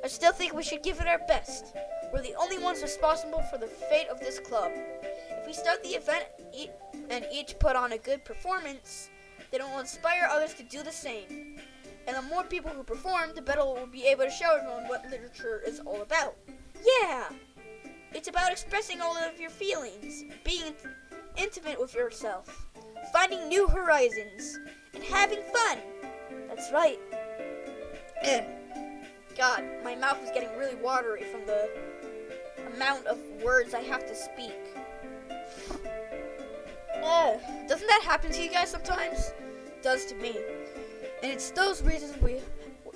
I still think we should give it our best. We're the only ones responsible for the fate of this club. If we start the event and each put on a good performance, then it will inspire others to do the same. And the more people who perform, the better we'll be able to show everyone what literature is all about. Yeah! It's about expressing all of your feelings, being intimate with yourself, finding new horizons, and having fun. That's right. God, my mouth is getting really watery from the amount of words I have to speak. Doesn't that happen to you guys sometimes? It does to me. And it's those reasons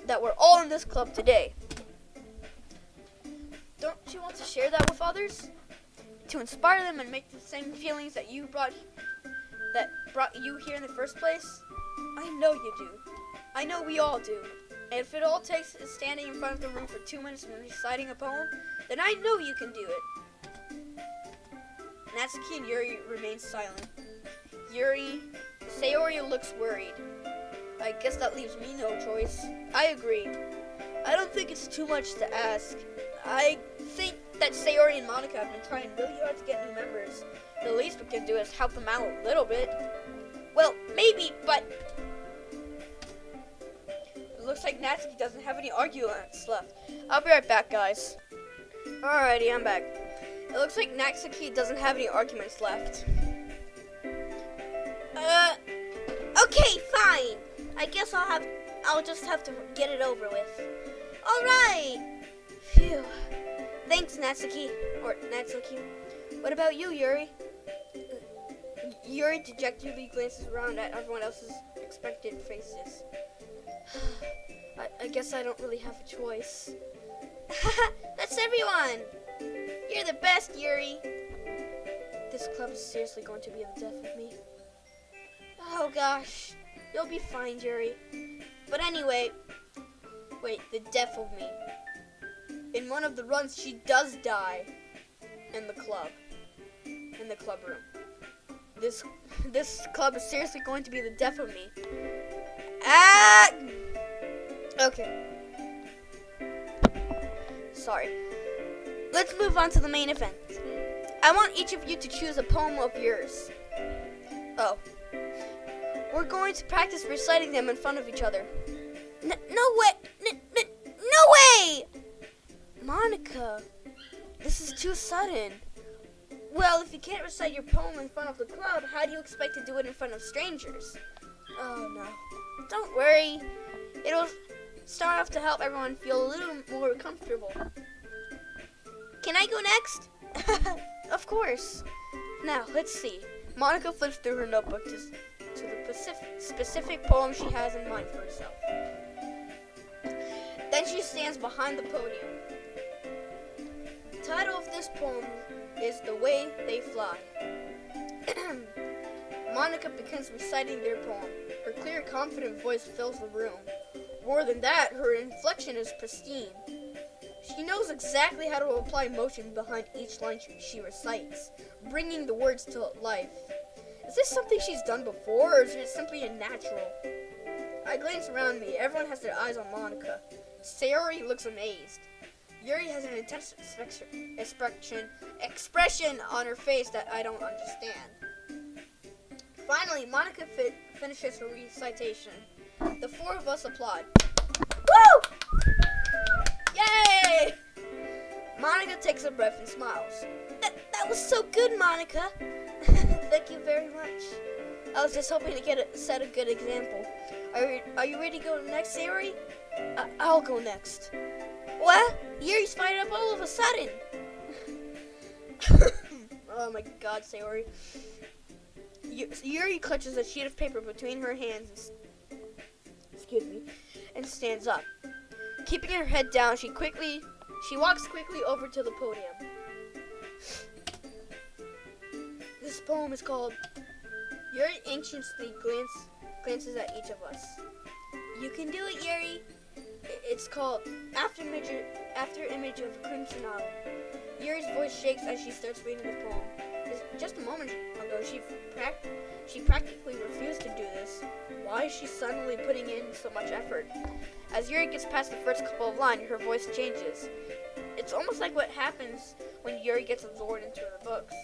that we're all in this club today. Don't you want to share that with others? To inspire them and make the same feelings that brought you here in the first place? I know you do. I know we all do. And if it all takes is standing in front of the room for 2 minutes and reciting a poem, then I know you can do it. Natsuki and Yuri remain silent. Sayori looks worried. I guess that leaves me no choice. I agree. I don't think it's too much to ask. I think that Sayori and Monica have been trying really hard to get new members. The least we can do is help them out a little bit. Well, maybe, but it looks like Natsuki doesn't have any arguments left. I'll be right back, guys. Alrighty, I'm back. It looks like Natsuki doesn't have any arguments left. Okay, fine. I guess I'll just have to get it over with. All right. Phew. Thanks, Natsuki. Or Natsuki. What about you, Yuri? Yuri dejectedly glances around at everyone else's expectant faces. I guess I don't really have a choice. That's everyone. You're the best, Yuri. This club is seriously going to be the death of me. Oh gosh. You'll be fine, Yuri. But anyway, wait, the death of me. In one of the runs, she does die in the club room. This club is seriously going to be the death of me. Ah! Okay. Sorry. Let's move on to the main event. I want each of you to choose a poem of yours. Oh. We're going to practice reciting them in front of each other. No way! No way! Monica, this is too sudden. Well, if you can't recite your poem in front of the club, how do you expect to do it in front of strangers? Oh no. Don't worry. It'll start off to help everyone feel a little more comfortable. Can I go next? Of course. Now, let's see. Monica flips through her notebook to the specific poem she has in mind for herself. Then she stands behind the podium. The title of this poem is The Way They Fly. Monica begins reciting their poem. Her clear, confident voice fills the room. More than that, her inflection is pristine. She knows exactly how to apply emotion behind each line she recites, bringing the words to life. Is this something she's done before, or is it simply a natural? I glance around me. Everyone has their eyes on Monica. Sayori looks amazed. Yuri has an intense expression on her face that I don't understand. Finally, Monica finishes her recitation. The four of us applaud. Woo! Yay! Monica takes a breath and smiles. That was so good, Monica. Thank you very much. I was just hoping to set a good example. Are you ready to go next, Sayori? I'll go next. What? Yuri's fired up all of a sudden. Oh my god, Sayori. Yuri clutches a sheet of paper between her hands and stands up. Keeping her head down, she walks quickly over to the podium. This poem is called Yuri anxiously glances at each of us. You can do it, Yuri. It's called After Image of Crimson Autumn. Yuri's voice shakes as she starts reading the poem. Just a moment ago, she practically refused to do this. Why is she suddenly putting in so much effort? As Yuri gets past the first couple of lines, her voice changes. It's almost like what happens when Yuri gets absorbed into her books.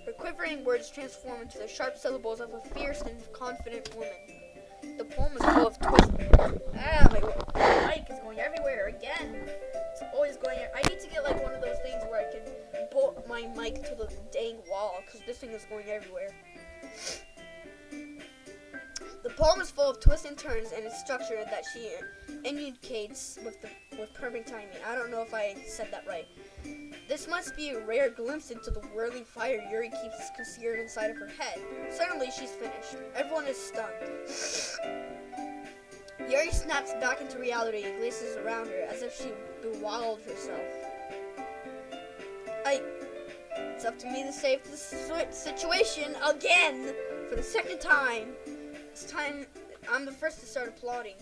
Her quivering words transform into the sharp syllables of a fierce and confident woman. The poem is full of twists. My mic is going everywhere again. It's always going. I need to get like one of those things where I can bolt my mic to the dang wall, because this thing is going everywhere. The poem is full of twists and turns, and it's structured that she enunciates with perfect timing. I don't know if I said that right. This must be a rare glimpse into the whirling fire Yuri keeps concealed inside of her head. Suddenly, she's finished. Everyone is stunned. Yuri snaps back into reality and glances around her as if she bewildered herself. It's up to me to save the situation again for the second time. This time, I'm the first to start applauding.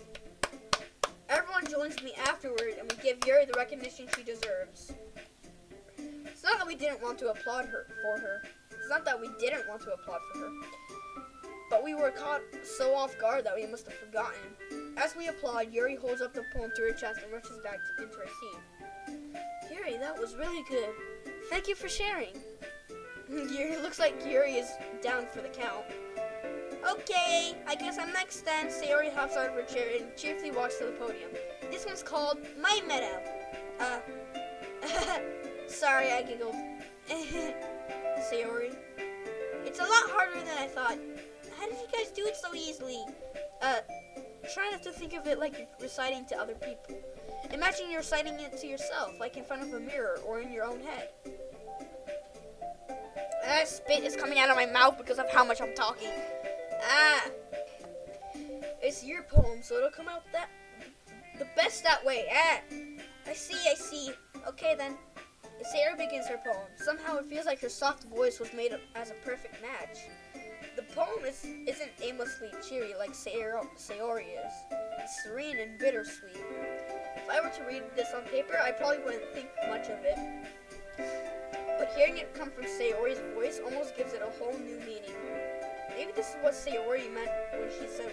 Everyone joins me afterward, and we give Yuri the recognition she deserves. It's not that we didn't want to applaud for her. It's not that we didn't want to applaud for her. But we were caught so off guard that we must have forgotten. As we applaud, Yuri holds up the poem to her chest and rushes back into her seat. Yuri, that was really good. Thank you for sharing. It looks like Yuri is down for the count. Okay, I guess I'm next then. Sayori hops out of her chair and cheerfully walks to the podium. This one's called My Meadow. Sorry, I giggled. Sayori. It's a lot harder than I thought. How did you guys do it so easily? Try not to think of it like you're reciting to other people. Imagine you're reciting it to yourself, like in front of a mirror or in your own head. Spit is coming out of my mouth because of how much I'm talking. It's your poem, so it'll come out the best that way. I see. Okay then. Sarah begins her poem. Somehow it feels like her soft voice was made as a perfect match. The poem isn't aimlessly cheery like Sayori is. It's serene and bittersweet. If I were to read this on paper, I probably wouldn't think much of it. But hearing it come from Sayori's voice almost gives it a whole new meaning. Maybe this is what Sayori meant when she said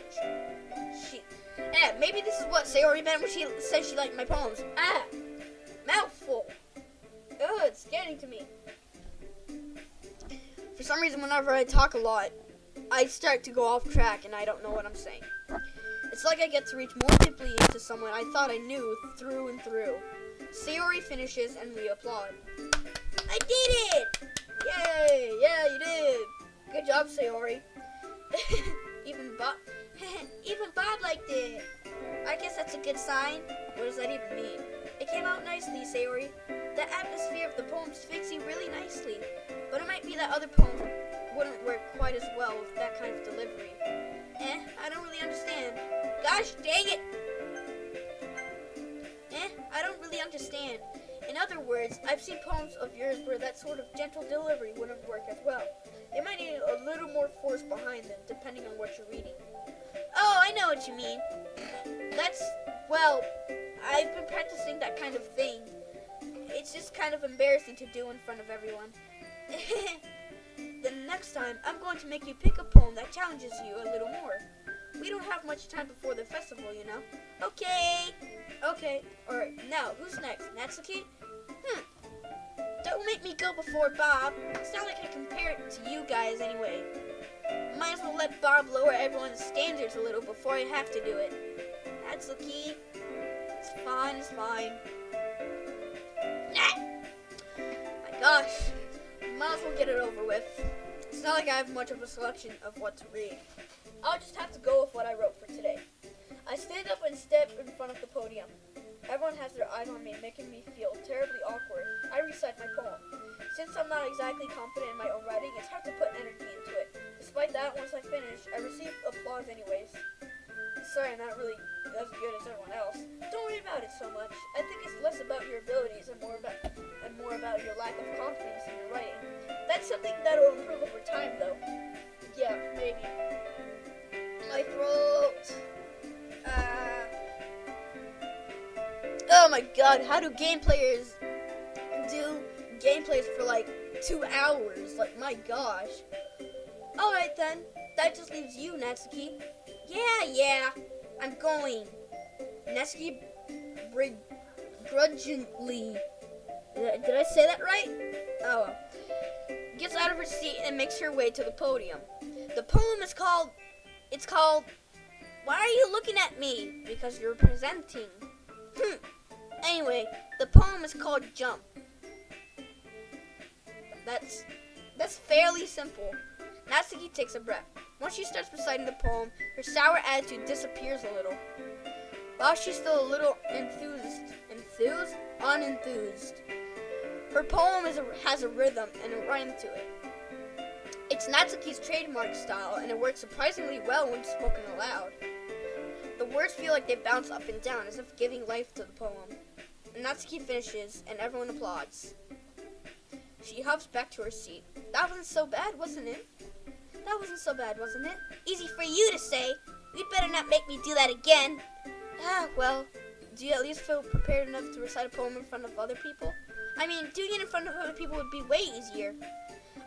maybe this is what Sayori meant when she said she liked my poems. Mouthful. Ugh, it's getting to me. For some reason, whenever I talk a lot, I start to go off track and I don't know what I'm saying. It's like I get to reach more deeply into someone I thought I knew through and through. Sayori finishes and we applaud. I did it! Yay! Yeah, you did! Good job, Sayori. Even Bob liked it. I guess that's a good sign. What does that even mean? It came out nicely, Sayori. The atmosphere of the poems fits you really nicely. But it might be that other poems wouldn't work quite as well with that kind of delivery. I don't really understand. Gosh dang it! I don't really understand. In other words, I've seen poems of yours where that sort of gentle delivery wouldn't work as well. They might need a little more force behind them, depending on what you're reading. Oh, I know what you mean. I've been practicing that kind of thing. It's just kind of embarrassing to do in front of everyone. The next time, I'm going to make you pick a poem that challenges you a little more. We don't have much time before the festival, you know? Okay. Alright, now, who's next? Natsuki? Don't make me go before Bob. It's not like I compare it to you guys anyway. Might as well let Bob lower everyone's standards a little before I have to do it. Natsuki. It's fine. My gosh. Might as well get it over with. It's not like I have much of a selection of what to read. I'll just have to go with what I wrote for today. I stand up and step in front of the podium. Everyone has their eyes on me, making me feel terribly awkward. I recite my poem. Since I'm not exactly confident in my own writing, it's hard to put energy into it. Despite that, once I finish, I receive applause anyways. Sorry, I'm not really as good as everyone else. Don't worry about it so much. I think it's less about your abilities and more about your lack of confidence in your writing. That's something that'll improve over time, though. Yeah, maybe. My throat. Oh my god, how do game players do gameplays for like 2 hours? Like, my gosh. Alright then, that just leaves you, Natsuki. Yeah, I'm going. Natsuki begrudgingly. Did I say that right? Oh well. Gets out of her seat and makes her way to the podium. The poem is called, Why Are You Looking at Me? Because you're presenting. Anyway, the poem is called Jump. That's fairly simple. Natsuki takes a breath. Once she starts reciting the poem, her sour attitude disappears a little. While she's still a little unenthused, her poem has a rhythm and a rhyme to it. It's Natsuki's trademark style, and it works surprisingly well when spoken aloud. The words feel like they bounce up and down, as if giving life to the poem. Natsuki finishes, and everyone applauds. She hops back to her seat. That wasn't so bad, wasn't it? Easy for you to say. You'd better not make me do that again. Well, do you at least feel prepared enough to recite a poem in front of other people? I mean, doing it in front of other people would be way easier.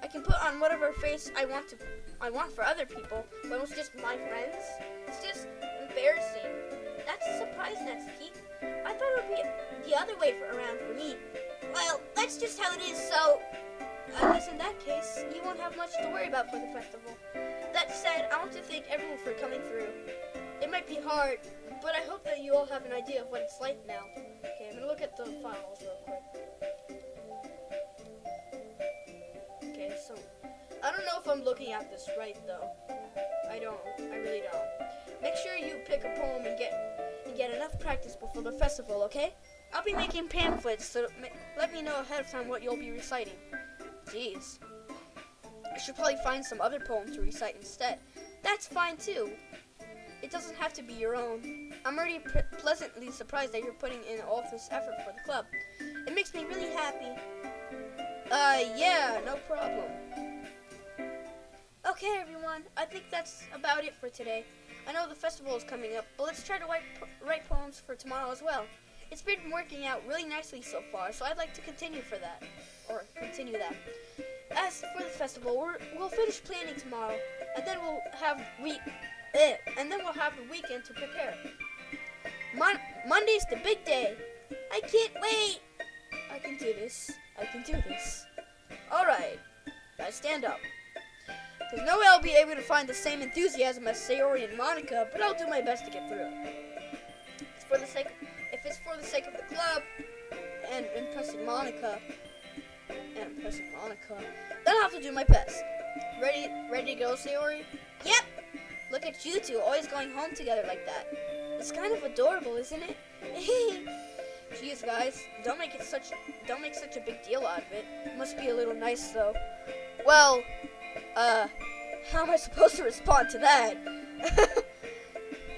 I can put on whatever face I want for other people, but it's just my friends. It's just embarrassing. That's a surprise, Natsuki. I thought it would be the other way around for me. Well, that's just how it is, so I guess in that case, you won't have much to worry about for the festival. That said, I want to thank everyone for coming through. It might be hard, but I hope that you all have an idea of what it's like now. Okay, I'm gonna look at the files real quick. Okay, so I don't know if I'm looking at this right though. I really don't. Make sure you pick a poem and get enough practice before the festival, okay? I'll be making pamphlets, so let me know ahead of time what you'll be reciting. Jeez. I should probably find some other poem to recite instead. That's fine too. It doesn't have to be your own. I'm already pleasantly surprised that you're putting in all this effort for the club. It makes me really happy. Yeah, no problem. Okay, everyone. I think that's about it for today. I know the festival is coming up, but let's try to write poems for tomorrow as well. It's been working out really nicely so far, so I'd like to continue that. As for the festival, we'll finish planning tomorrow, and then we'll have the weekend to prepare. Monday's the big day. I can't wait. I can do this. All right, guys, stand up. There's no way I'll be able to find the same enthusiasm as Sayori and Monica, but I'll do my best to get through it. If it's for the sake of the club and impressing Monica, then I'll have to do my best. Ready to go, Sayori? Yep. Look at you two, always going home together like that. It's kind of adorable, isn't it? Jeez, guys, don't make such a big deal out of it. Must be a little nice, though. Well, how am I supposed to respond to that?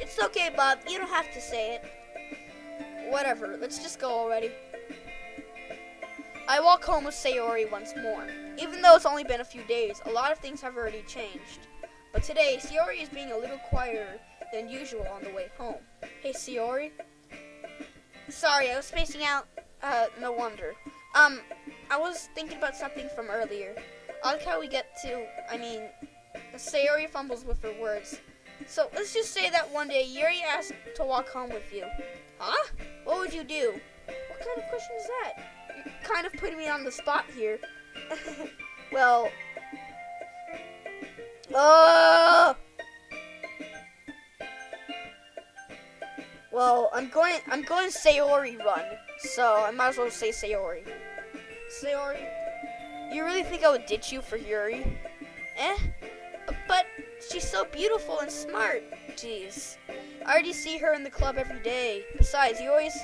It's okay, Bob. You don't have to say it. Whatever. Let's just go already. I walk home with Sayori once more. Even though it's only been a few days, a lot of things have already changed. But today, Sayori is being a little quieter than usual on the way home. Hey, Sayori? Sorry, I was spacing out. No wonder. I was thinking about something from earlier. I like how we get to, Sayori fumbles with her words. So, let's just say that one day, Yuri asked to walk home with you. Huh? What would you do? What kind of question is that? You're kind of putting me on the spot here. Well... Well, I'm going Sayori run, so I might as well say Sayori. Sayori, you really think I would ditch you for Yuri? But she's so beautiful and smart. Jeez, I already see her in the club every day. Besides, you always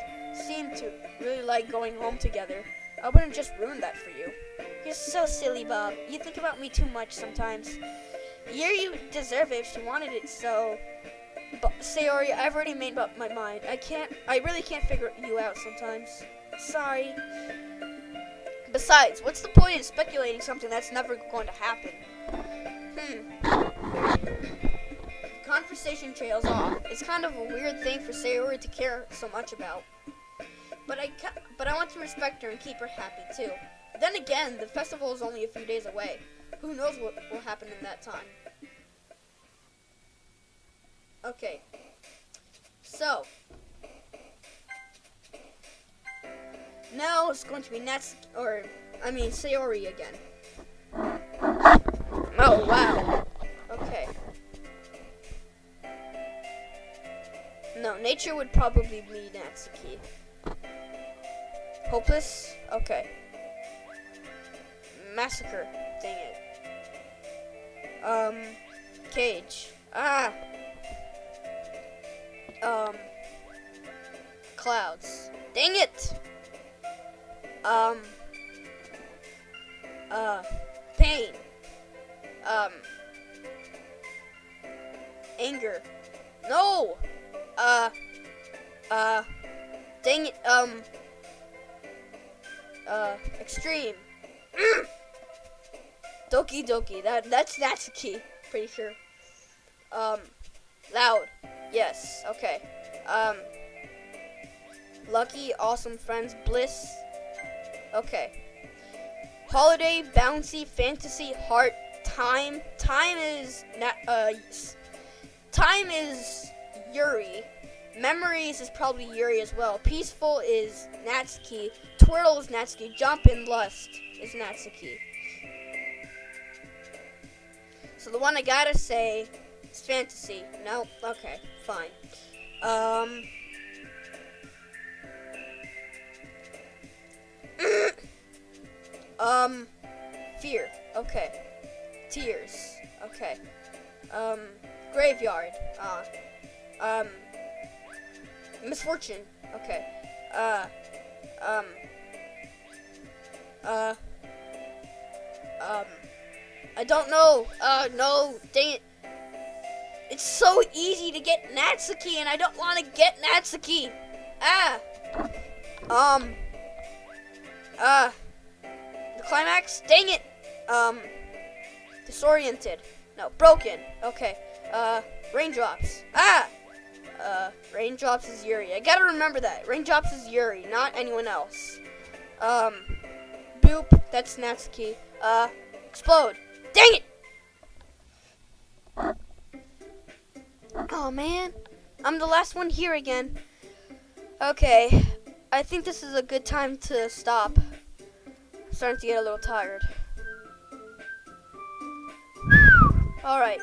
seem to really like going home together. I wouldn't just ruin that for you. You're so silly, Bob. You think about me too much sometimes. Yuri would deserve it if she wanted it, so... But Sayori, I've already made up my mind. I really can't figure you out sometimes. Sorry. Besides, what's the point in speculating something that's never going to happen? The conversation trails off. It's kind of a weird thing for Sayori to care so much about. But I want to respect her and keep her happy too. Then again, the festival is only a few days away. Who knows what will happen in that time? Okay, so now it's going to be Sayori again. Oh wow. Okay. No, nature would probably be Natsuki. Hopeless? Okay. Massacre. Dang it. Cage. Clouds. Dang it! Pain. Anger. No! Dang it, extreme. Doki Doki. That's the key. Pretty sure. Loud. Yes. Okay. Lucky, awesome, friends, bliss. Okay. Holiday, bouncy, fantasy, heart, time. Time is Yuri. Memories is probably Yuri as well. Peaceful is Natsuki. Twirl is Natsuki. Jump and lust is Natsuki. So the one I gotta say is fantasy. No? Okay, fine. Fear. Okay. Tears. Okay. Graveyard. Misfortune. Okay. I don't know. No, dang it. It's so easy to get Natsuki, and I don't want to get Natsuki. The climax? Dang it. Disoriented. No, broken. Okay. Raindrops. Raindrops is Yuri. I gotta remember that. Raindrops is Yuri, not anyone else. Boop. That's Natsuki. Explode. Dang it! Oh, man. I'm the last one here again. Okay. I think this is a good time to stop. I'm starting to get a little tired. Alright.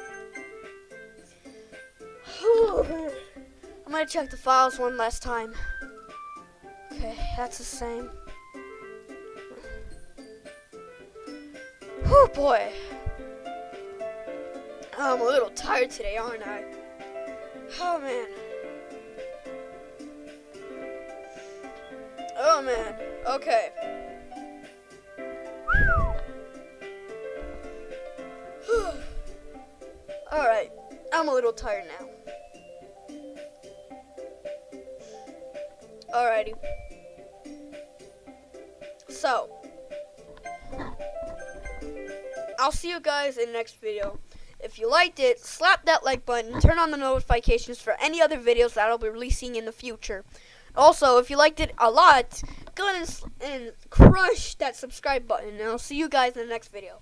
I'm gonna check the files one last time. Okay, that's the same. Oh boy. I'm a little tired today, aren't I? Oh man. Oh man. Okay. Alright. I'm a little tired now. Alrighty. So, I'll see you guys in the next video. If you liked it, slap that like button, turn on the notifications for any other videos that I'll be releasing in the future. Also, if you liked it a lot, go ahead and crush that subscribe button, and I'll see you guys in the next video.